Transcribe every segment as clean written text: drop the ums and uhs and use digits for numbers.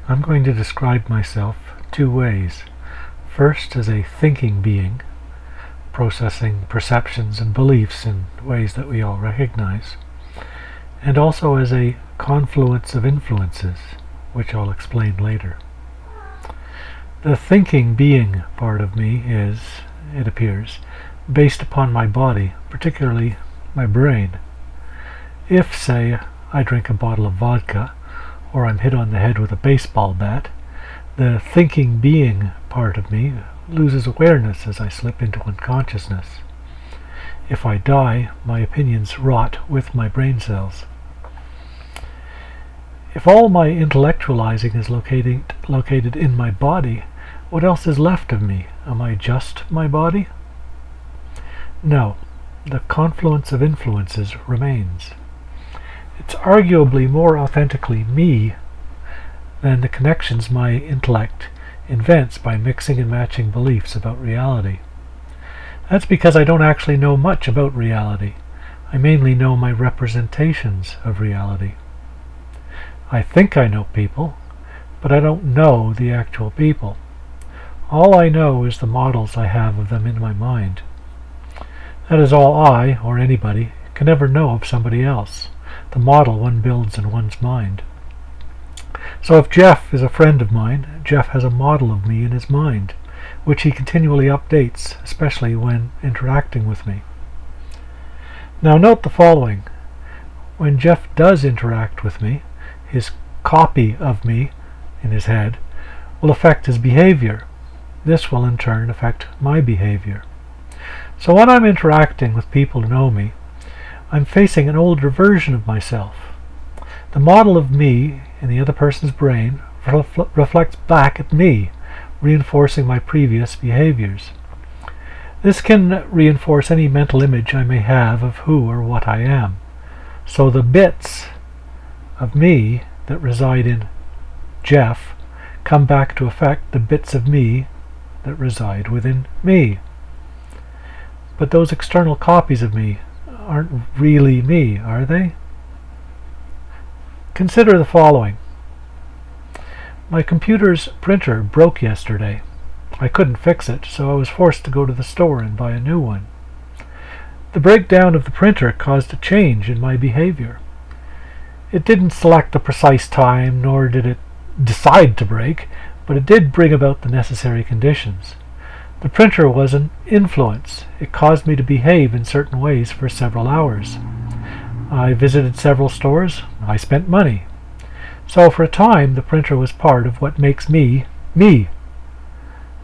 I'm going to describe myself two ways. First, as a thinking being, processing perceptions and beliefs in ways that we all recognize, and also as a confluence of influences, which I'll explain later. The thinking being part of me is, it appears, based upon my body, particularly my brain. If, say, I drink a bottle of vodka, or I'm hit on the head with a baseball bat, the thinking being part of me loses awareness as I slip into unconsciousness. If I die, my opinions rot with my brain cells. If all my intellectualizing is located in my body, what else is left of me? Am I just my body? No, the confluence of influences remains. It's arguably more authentically me than the connections my intellect invents by mixing and matching beliefs about reality. That's because I don't actually know much about reality. I mainly know my representations of reality. I think I know people, but I don't know the actual people. All I know is the models I have of them in my mind. That is all I, or anybody, can ever know of somebody else, the model one builds in one's mind. So if Jeff is a friend of mine, Jeff has a model of me in his mind, which he continually updates, especially when interacting with me. Now note the following. When Jeff does interact with me, his copy of me in his head will affect his behavior. This will in turn affect my behavior. So when I'm interacting with people who know me, I'm facing an older version of myself. The model of me in the other person's brain reflects back at me, reinforcing my previous behaviors. This can reinforce any mental image I may have of who or what I am. So the bits of me that reside in Jeff come back to affect the bits of me that reside within me. But those external copies of me aren't really me, are they? Consider the following. My computer's printer broke yesterday. I couldn't fix it, so I was forced to go to the store and buy a new one. The breakdown of the printer caused a change in my behavior. It didn't select the precise time, nor did it decide to break, but it did bring about the necessary conditions. The printer was an influence. It caused me to behave in certain ways for several hours. I visited several stores. I spent money. So for a time, the printer was part of what makes me, me.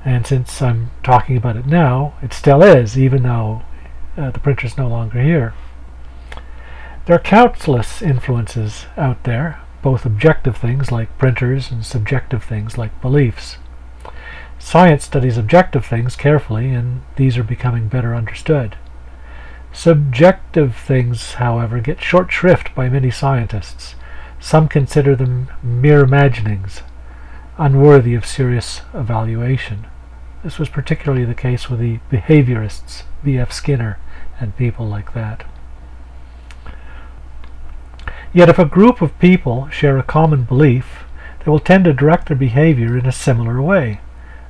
And since I'm talking about it now, it still is, even though the printer's no longer here. There are countless influences out there, both objective things like printers and subjective things like beliefs. Science studies objective things carefully, and these are becoming better understood. Subjective things, however, get short shrift by many scientists. Some consider them mere imaginings, unworthy of serious evaluation. This was particularly the case with the behaviorists, B.F. Skinner, and people like that. Yet if a group of people share a common belief, they will tend to direct their behavior in a similar way.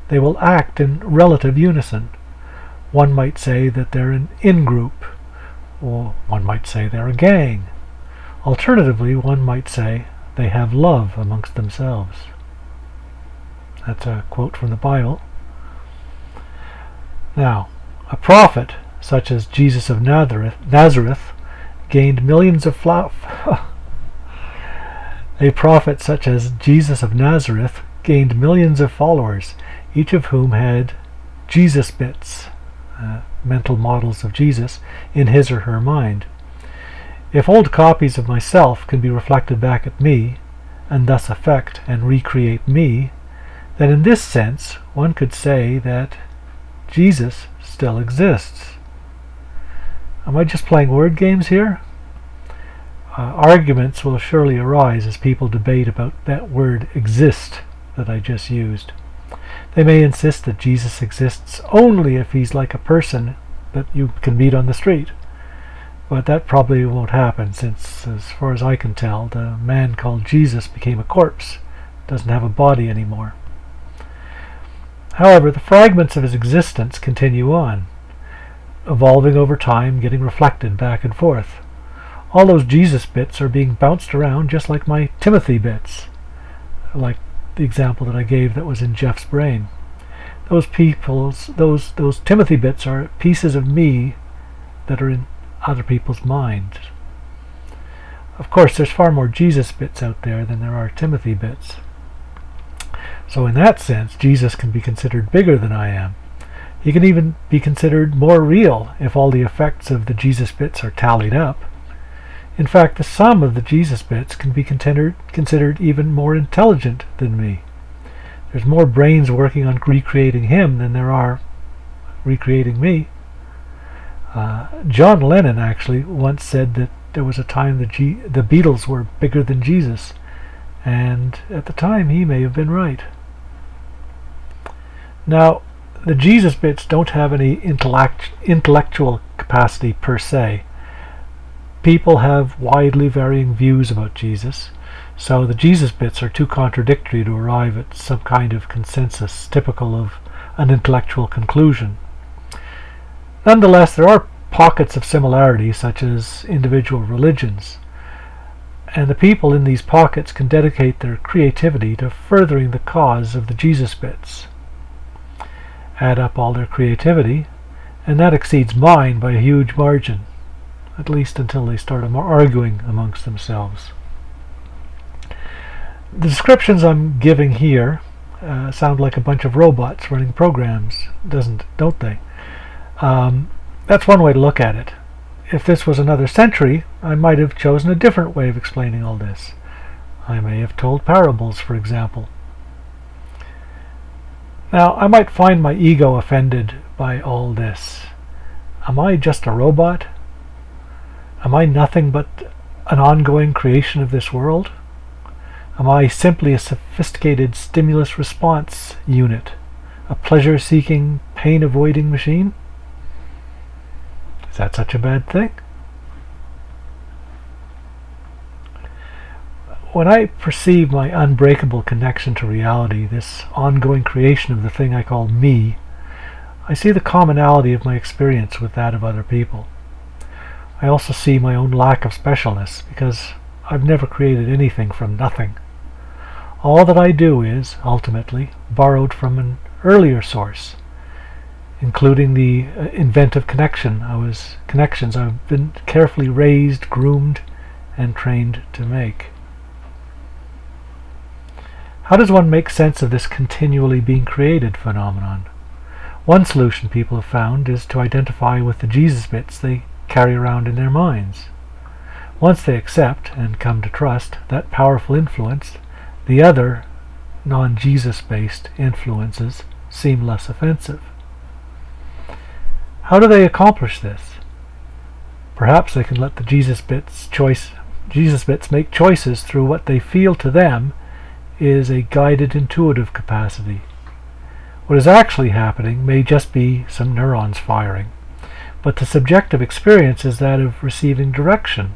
They will act in relative unison. One might say that they're an in-group, or one might say they're a gang. Alternatively, one might say they have love amongst themselves. That's a quote from the Bible. Now, a prophet such as Jesus of Nazareth gained millions of A prophet such as Jesus of Nazareth gained millions of followers, each of whom had Jesus bits, mental models of Jesus, in his or her mind. If old copies of myself can be reflected back at me, and thus affect and recreate me, then in this sense one could say that Jesus still exists. Am I just playing word games here? Arguments will surely arise as people debate about that word exist that I just used. They may insist that Jesus exists only if he's like a person that you can meet on the street. But that probably won't happen since, as far as I can tell, the man called Jesus became a corpse doesn't have a body anymore. However, the fragments of his existence continue on, evolving over time, getting reflected back and forth. All those Jesus bits are being bounced around just like my Timothy bits, like the example that I gave that was in Jeff's brain. Those Timothy bits are pieces of me that are in other people's minds. Of course, there's far more Jesus bits out there than there are Timothy bits. So in that sense, Jesus can be considered bigger than I am. He can even be considered more real if all the effects of the Jesus bits are tallied up. In fact, the sum of the Jesus bits can be considered even more intelligent than me. There's more brains working on recreating him than there are recreating me. John Lennon actually once said that there was a time the Beatles were bigger than Jesus, and at the time he may have been right. Now, the Jesus bits don't have any intellectual capacity per se. People have widely varying views about Jesus, so the Jesus bits are too contradictory to arrive at some kind of consensus typical of an intellectual conclusion. Nonetheless, there are pockets of similarity, such as individual religions, and the people in these pockets can dedicate their creativity to furthering the cause of the Jesus bits. Add up all their creativity, and that exceeds mine by a huge margin, at least until they start arguing amongst themselves. The descriptions I'm giving here sound like a bunch of robots running programs, don't they? That's one way to look at it. If this was another century, I might have chosen a different way of explaining all this. I may have told parables, for example. Now, I might find my ego offended by all this. Am I just a robot? Am I nothing but an ongoing creation of this world? Am I simply a sophisticated stimulus response unit, a pleasure-seeking, pain-avoiding machine? Is that such a bad thing? When I perceive my unbreakable connection to reality, this ongoing creation of the thing I call me, I see the commonality of my experience with that of other people. I also see my own lack of specialness, because I've never created anything from nothing. All that I do is, ultimately, borrowed from an earlier source, including the inventive connections I've been carefully raised, groomed, and trained to make. How does one make sense of this continually being created phenomenon? One solution people have found is to identify with the Jesus bits they carry around in their minds. Once they accept and come to trust that powerful influence, the other non-Jesus-based influences seem less offensive. How do they accomplish this? Perhaps they can let the Jesus bits make choices through what they feel to them is a guided intuitive capacity. What is actually happening may just be some neurons firing, but the subjective experience is that of receiving direction,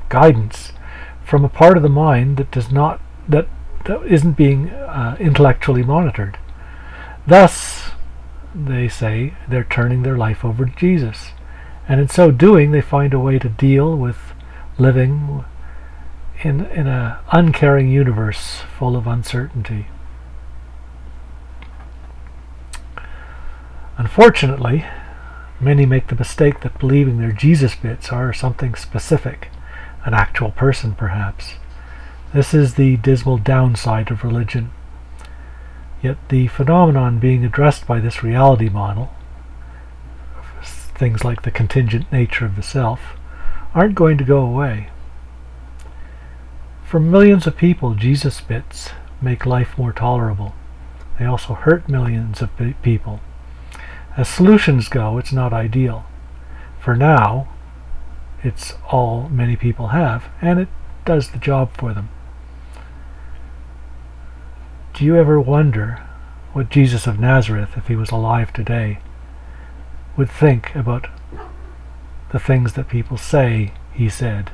guidance, from a part of the mind that isn't being intellectually monitored. Thus, they say, they're turning their life over to Jesus, and in so doing they find a way to deal with living in an uncaring universe full of uncertainty. Unfortunately, many make the mistake that believing their Jesus bits are something specific, an actual person perhaps. This is the dismal downside of religion. Yet the phenomenon being addressed by this reality model, things like the contingent nature of the self, aren't going to go away. For millions of people, Jesus bits make life more tolerable. They also hurt millions of people. As solutions go, it's not ideal. For now, it's all many people have, and it does the job for them. Do you ever wonder what Jesus of Nazareth, if he was alive today, would think about the things that people say he said?